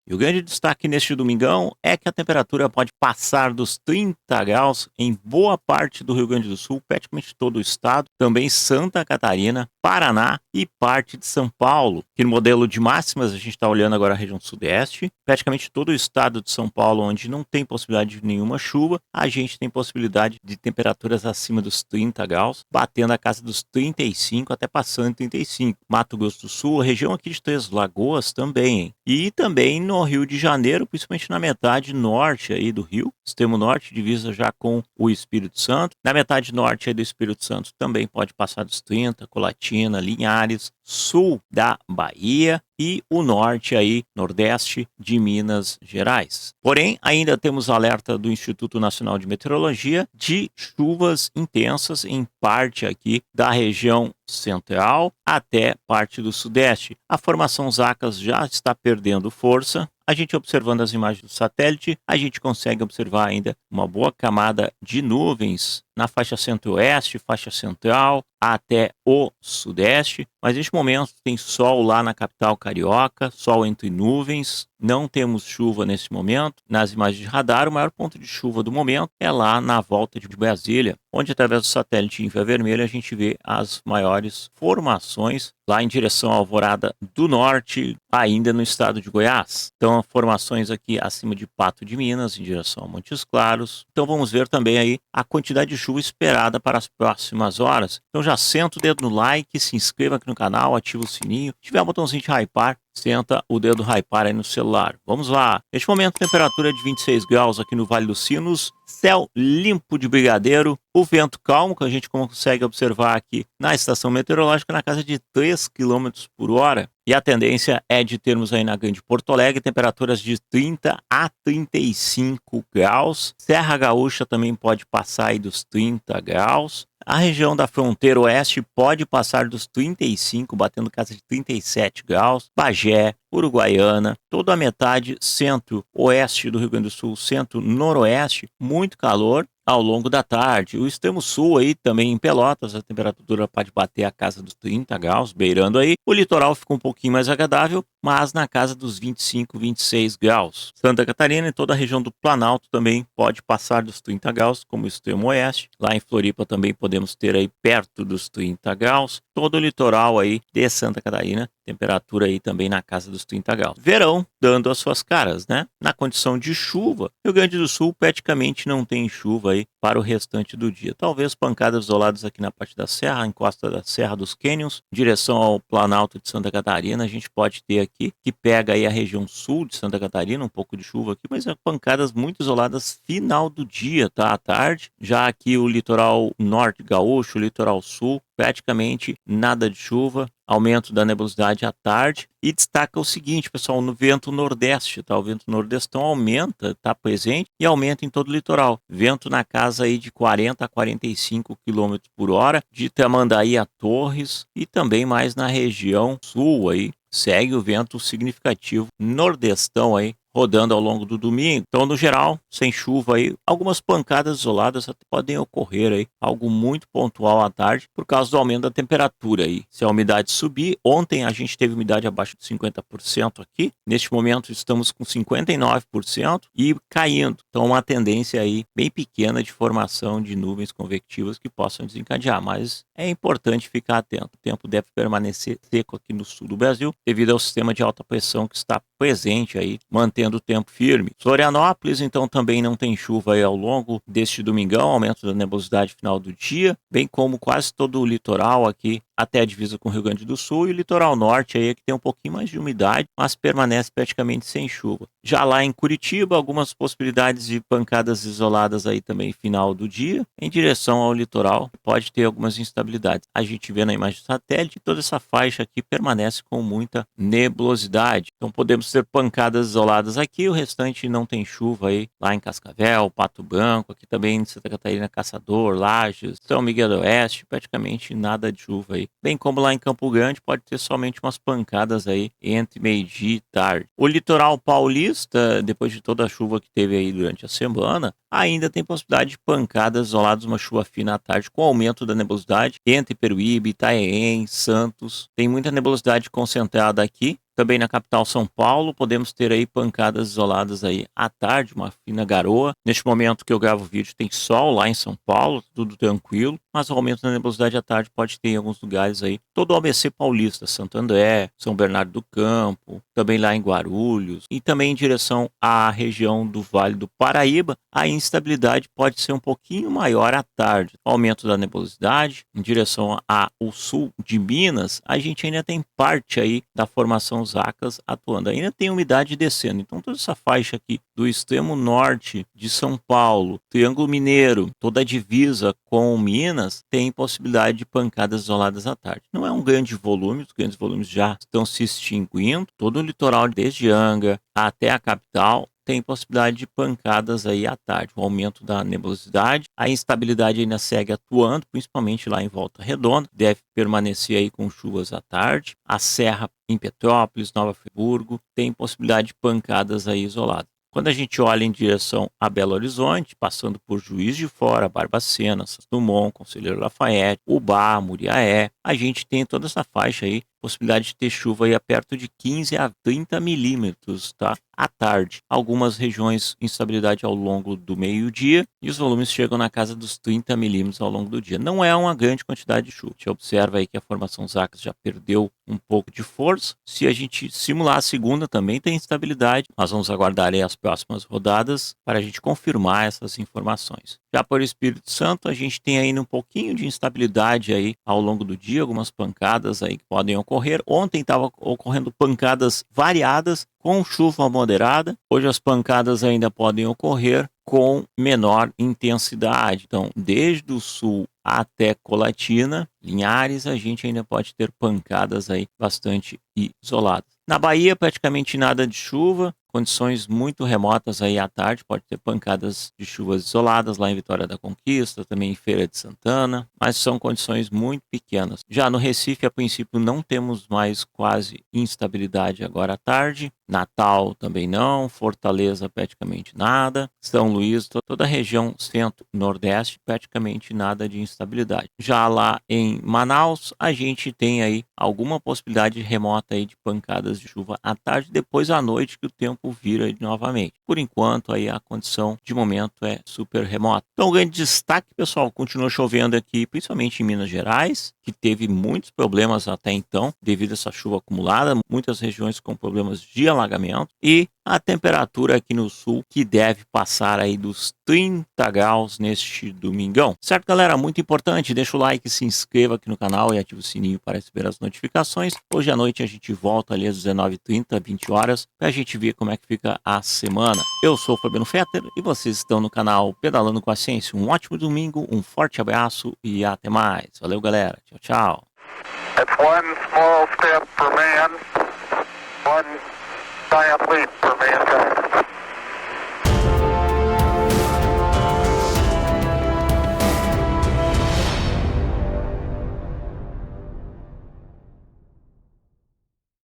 E o grande destaque neste domingão é que a temperatura pode passar dos 30 graus em boa parte do Rio Grande do Sul, praticamente todo o estado, também Santa Catarina, Paraná e parte de São Paulo. Aqui no modelo de máximas, a gente está olhando agora a região sudeste, praticamente todo o estado de São Paulo, onde não tem possibilidade de nenhuma chuva, a gente tem possibilidade de temperaturas acima dos 30 graus, batendo a casa dos 35 até passando 35. Mato Grosso do Sul, a região aqui de Três Lagoas também, hein? E também no Rio de Janeiro, principalmente na metade norte aí do Rio, extremo norte, divisa já com o Espírito Santo. Na metade norte aí do Espírito Santo também pode passar dos 30, Colatina, Linhares, sul da Bahia e o norte aí, nordeste de Minas Gerais. Porém, ainda temos alerta do Instituto Nacional de Meteorologia de chuvas intensas em parte aqui da região central até parte do sudeste. A formação Zacas já está perdendo força. A gente observando as imagens do satélite, a gente consegue observar ainda uma boa camada de nuvens na faixa centro-oeste, faixa central, até o sudeste. Mas neste momento tem sol lá na capital carioca, sol entre nuvens, não temos chuva nesse momento. Nas imagens de radar, o maior ponto de chuva do momento é lá na volta de Brasília, onde através do satélite infravermelho a gente vê as maiores formações lá em direção à Alvorada do Norte, ainda no estado de Goiás. Então, formações aqui acima de Pato de Minas, em direção a Montes Claros. Então, vamos ver também aí a quantidade de chuva esperada para as próximas horas. Então, já senta o dedo no like, se inscreva aqui no canal, ativa o sininho. Se tiver um botãozinho de hypar, senta o dedo hypar aí no celular. Vamos lá. Neste momento, temperatura de 26 graus aqui no Vale dos Sinos. Céu limpo de brigadeiro. O vento calmo, que a gente consegue observar aqui na estação meteorológica, na casa de 3 km por hora. E a tendência é de termos aí na Grande Porto Alegre temperaturas de 30 a 35 graus. Serra Gaúcha também pode passar aí dos 30 graus. A região da fronteira oeste pode passar dos 35, batendo casa de 37 graus. Bagé, Uruguaiana, toda a metade centro-oeste do Rio Grande do Sul, centro-noroeste, muito calor ao longo da tarde. O extremo sul aí também em Pelotas, a temperatura pode bater a casa dos 30 graus, beirando aí. O litoral fica um pouquinho mais agradável, mas na casa dos 25, 26 graus. Santa Catarina e toda a região do Planalto também pode passar dos 30 graus, como o extremo oeste. Lá em Floripa também podemos ter aí perto dos 30 graus. Todo o litoral aí de Santa Catarina, temperatura aí também na casa dos 30 graus. Verão dando as suas caras, né? Na condição de chuva, Rio Grande do Sul praticamente não tem chuva aí para o restante do dia. Talvez pancadas isoladas aqui na parte da serra, encosta da Serra dos Cânions, em direção ao Planalto de Santa Catarina, a gente pode ter aqui, que pega aí a região sul de Santa Catarina, um pouco de chuva aqui, mas é pancadas muito isoladas final do dia, tá? À tarde. Já aqui o litoral norte gaúcho, o litoral sul, praticamente nada de chuva, aumento da nebulosidade à tarde. E destaca o seguinte, pessoal, no vento nordeste, tá? O vento nordestão aumenta, tá presente e aumenta em todo o litoral. Vento na casa aí de 40 a 45 km por hora, de Tamandaí a Torres e também mais na região sul aí. Segue o vento significativo nordestão aí, rodando ao longo do domingo. Então, no geral, sem chuva aí, algumas pancadas isoladas até podem ocorrer aí, algo muito pontual à tarde, por causa do aumento da temperatura aí. Se a umidade subir, ontem a gente teve umidade abaixo de 50% aqui, neste momento estamos com 59% e caindo. Então, uma tendência aí bem pequena de formação de nuvens convectivas que possam desencadear, mas é importante ficar atento. O tempo deve permanecer seco aqui no sul do Brasil, devido ao sistema de alta pressão que está presente aí, mantendo o tempo firme. Florianópolis, então, também não tem chuva aí ao longo deste domingão, aumento da nebulosidade final do dia, bem como quase todo o litoral aqui até a divisa com o Rio Grande do Sul, e o litoral norte aí que tem um pouquinho mais de umidade, mas permanece praticamente sem chuva. Já lá em Curitiba, algumas possibilidades de pancadas isoladas aí também final do dia, em direção ao litoral, pode ter algumas instabilidades. A gente vê na imagem do satélite, toda essa faixa aqui permanece com muita nebulosidade. Então podemos ter pancadas isoladas aqui, o restante não tem chuva aí, lá em Cascavel, Pato Branco, aqui também em Santa Catarina, Caçador, Lages, São Miguel do Oeste, praticamente nada de chuva aí. Bem como lá em Campo Grande pode ter somente umas pancadas aí entre meio-dia e tarde. O litoral paulista, depois de toda a chuva que teve aí durante a semana, ainda tem possibilidade de pancadas isoladas, uma chuva fina à tarde com aumento da nebulosidade entre Peruíbe, Itanhaém, Santos. Tem muita nebulosidade concentrada aqui. Também na capital São Paulo, podemos ter aí pancadas isoladas aí à tarde, uma fina garoa. Neste momento que eu gravo o vídeo tem sol lá em São Paulo, tudo tranquilo, mas o aumento da nebulosidade à tarde pode ter em alguns lugares aí. Todo o ABC paulista, Santo André, São Bernardo do Campo, também lá em Guarulhos e também em direção à região do Vale do Paraíba, a instabilidade pode ser um pouquinho maior à tarde. O aumento da nebulosidade em direção ao sul de Minas, a gente ainda tem parte aí da formação Zacas atuando. Ainda tem umidade descendo. Então toda essa faixa aqui do extremo norte de São Paulo, Triângulo Mineiro, toda a divisa com Minas, tem possibilidade de pancadas isoladas à tarde. Não é um grande volume, os grandes volumes já estão se extinguindo. Todo o litoral desde Anga até a capital tem possibilidade de pancadas aí à tarde, o aumento da nebulosidade, a instabilidade ainda segue atuando, principalmente lá em Volta Redonda, deve permanecer aí com chuvas à tarde, a Serra em Petrópolis, Nova Friburgo, tem possibilidade de pancadas aí isoladas. Quando a gente olha em direção a Belo Horizonte, passando por Juiz de Fora, Barbacena, Santos Dumont, Conselheiro Lafayette, Ubá, Muriaé, a gente tem toda essa faixa aí, possibilidade de ter chuva aí a perto de 15 a 30 milímetros, tá? À tarde. Algumas regiões instabilidade ao longo do meio-dia e os volumes chegam na casa dos 30 milímetros ao longo do dia. Não é uma grande quantidade de chuva. Você observa aí que a formação Zacas já perdeu um pouco de força. Se a gente simular a segunda, também tem instabilidade. Nós vamos aguardar aí as próximas rodadas para a gente confirmar essas informações. Já por Espírito Santo, a gente tem ainda um pouquinho de instabilidade aí ao longo do dia, algumas pancadas aí que podem ocorrer. Ontem estava ocorrendo pancadas variadas com chuva moderada. Hoje as pancadas ainda podem ocorrer com menor intensidade. Então, desde o sul até Colatina, Linhares, a gente ainda pode ter pancadas aí bastante isoladas. Na Bahia, praticamente nada de chuva, condições muito remotas aí à tarde, pode ter pancadas de chuvas isoladas lá em Vitória da Conquista, também em Feira de Santana, mas são condições muito pequenas. Já no Recife, a princípio, não temos mais quase instabilidade agora à tarde. Natal também não, Fortaleza praticamente nada, São Luís, toda a região centro-nordeste, praticamente nada de instabilidade. Já lá em Manaus, a gente tem aí alguma possibilidade remota aí de pancadas de chuva à tarde, depois à noite que o tempo vira novamente. Por enquanto, aí a condição de momento é super remota. Então, o grande destaque, pessoal, continua chovendo aqui, principalmente em Minas Gerais, que teve muitos problemas até então, devido a essa chuva acumulada, muitas regiões com problemas de alagamento, e a temperatura aqui no sul que deve passar aí dos 30 graus neste domingão. Certo, galera? Muito importante, deixa o like, se inscreva aqui no canal e ative o sininho para receber as notificações. Hoje à noite a gente volta ali às 19h30, 20 horas, para a gente ver como é que fica a semana. Eu sou o Fabiano Fetter e vocês estão no canal Pedalando com a Ciência. Um ótimo domingo, um forte abraço e até mais. Valeu, galera. Tchau, tchau. It's one small step for man, one giant leap for mankind.